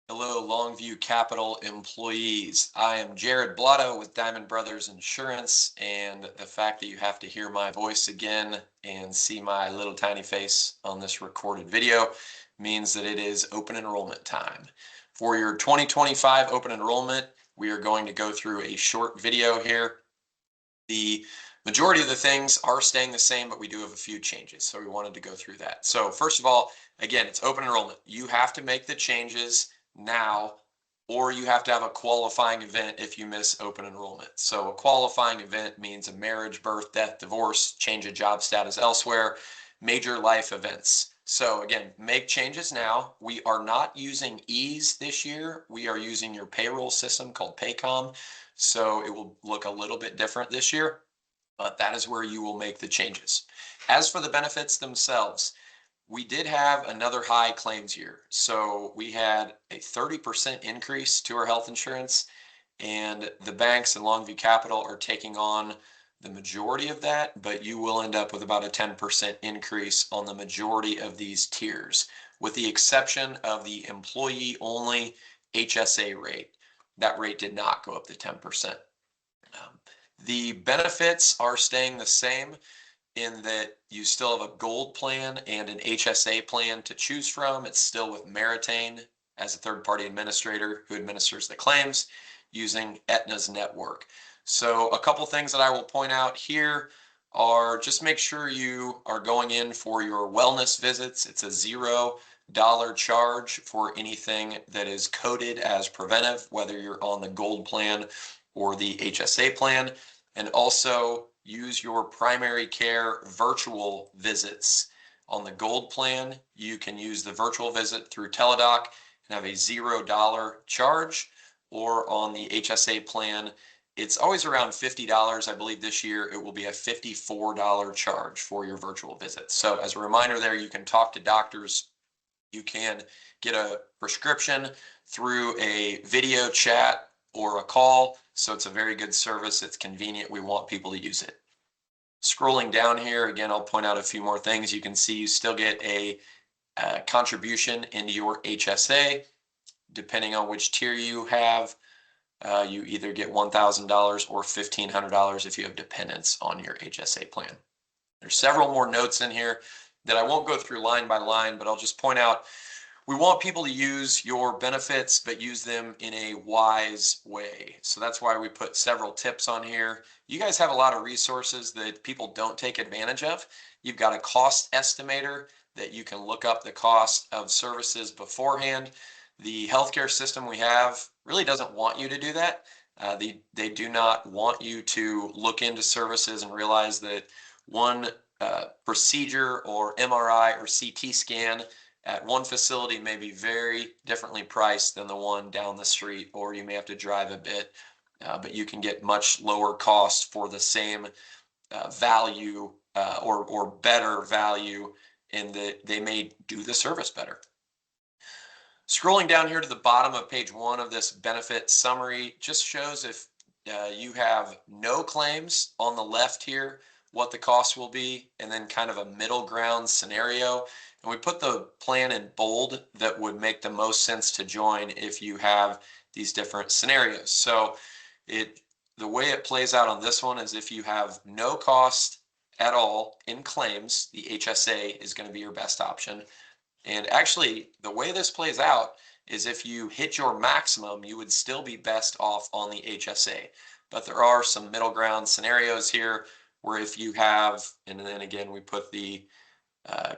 Hello, Longview Capital employees. I am Jared Blotto with Diamond Brothers Insurance, and the fact that you have to hear my voice again and see my little tiny face on this recorded video means that it is open enrollment time. For your 2025 open enrollment, we are going to go through a short video here. The majority of the things are staying the same, but we do have a few changes, so we wanted to go through that. So first of all, again, it's open enrollment. You have to make the changes now, or you have to have a qualifying event if you miss open enrollment. So a qualifying event means a marriage, birth, death, divorce, change of job status elsewhere, major life events. So again, make changes now. We are not using Ease this year. We are using your payroll system called Paycom. So it will look a little bit different this year, but that is where you will make the changes. As for the benefits themselves, we did have another high claims year. So we had a 30% increase to our health insurance, and the banks and Longview Capital are taking on the majority of that, but you will end up with about a 10% increase on the majority of these tiers, with the exception of the employee only HSA rate. That rate did not go up to 10%. The benefits are staying the same in that you still have a gold plan and an HSA plan to choose from. It's still with Meritain as a third-party administrator who administers the claims using Aetna's network. So a couple things that I will point out here are just make sure you are going in for your wellness visits. It's a $0 charge for anything that is coded as preventive, whether you're on the gold plan or the HSA plan. And also use your primary care virtual visits. On the gold plan, you can use the virtual visit through Teladoc and have a $0 charge, or on the HSA plan, it's always around $50. I believe this year it will be a $54 charge for your virtual visits. So as a reminder there, you can talk to doctors. You can get a prescription through a video chat or a call. So it's a very good service. It's convenient. We want people to use it. Scrolling down here, again, I'll point out a few more things. You can see you still get a contribution into your HSA. Depending on which tier you have, you either get $1,000 or $1,500 if you have dependents on your HSA plan. There's several more notes in here that I won't go through line by line, but I'll just point out we want people to use your benefits, but use them in a wise way. So that's why we put several tips on here. You guys have a lot of resources that people don't take advantage of. You've got a cost estimator that you can look up the cost of services beforehand. The healthcare system we have really doesn't want you to do that. They do not want you to look into services and realize that one procedure or MRI or CT scan at one facility may be very differently priced than the one down the street, or you may have to drive a bit, but you can get much lower cost for the same value or better value in that they may do the service better. Scrolling down here to the bottom of page 1 of this benefit summary just shows if you have no claims on the left here, what the cost will be, and then kind of a middle ground scenario. And we put the plan in bold that would make the most sense to join if you have these different scenarios. So the way it plays out on this one is if you have no cost at all in claims, the HSA is going to be your best option. And actually, the way this plays out is if you hit your maximum, you would still be best off on the HSA. But there are some middle ground scenarios here where if you have, and then again, we put the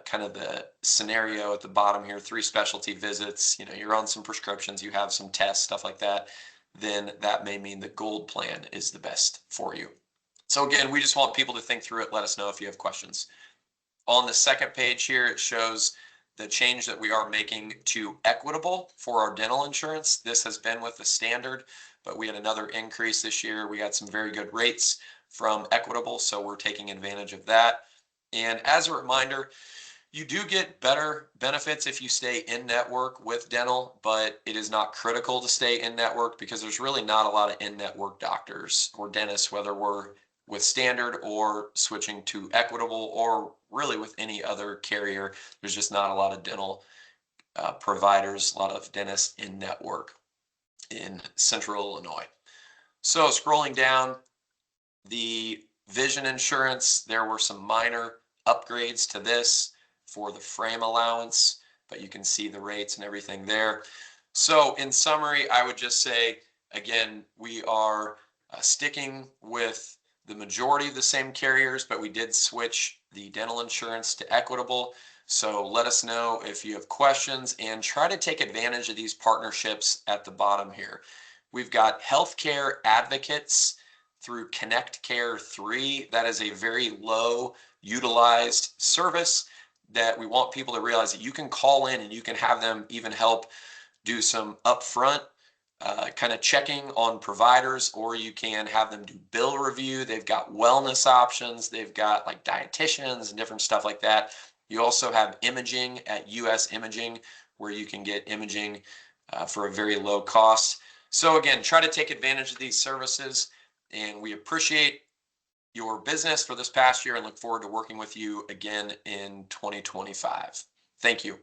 kind of the scenario at the bottom here, 3 specialty visits, you're on some prescriptions, you have some tests, stuff like that, then that may mean the gold plan is the best for you. So again, we just want people to think through it. Let us know if you have questions. On the second page here, it shows the change that we are making to equitable for our dental insurance. This has been with the standard, but we had another increase this year. We got some very good rates from equitable, so we're taking advantage of that. And as a reminder, you do get better benefits if you stay in network with dental, but it is not critical to stay in network because there's really not a lot of in-network doctors or dentists, whether we're with standard or switching to equitable or really with any other carrier. There's just not a lot of dental providers, a lot of dentists in network in Central Illinois. So scrolling down, the vision insurance, there were some minor upgrades to this for the frame allowance, but you can see the rates and everything there. So in summary, I would just say, again, we are sticking with the majority of the same carriers, but we did switch the dental insurance to Equitable. So let us know if you have questions and try to take advantage of these partnerships at the bottom here. We've got healthcare advocates through Connect Care 3. That is a very low utilized service that we want people to realize that you can call in and you can have them even help do some upfront kind of checking on providers, or you can have them do bill review. They've got wellness options. They've got like dietitians and different stuff like that. You also have imaging at US Imaging, where you can get imaging for a very low cost. So again, try to take advantage of these services, and we appreciate your business for this past year and look forward to working with you again in 2025. Thank you.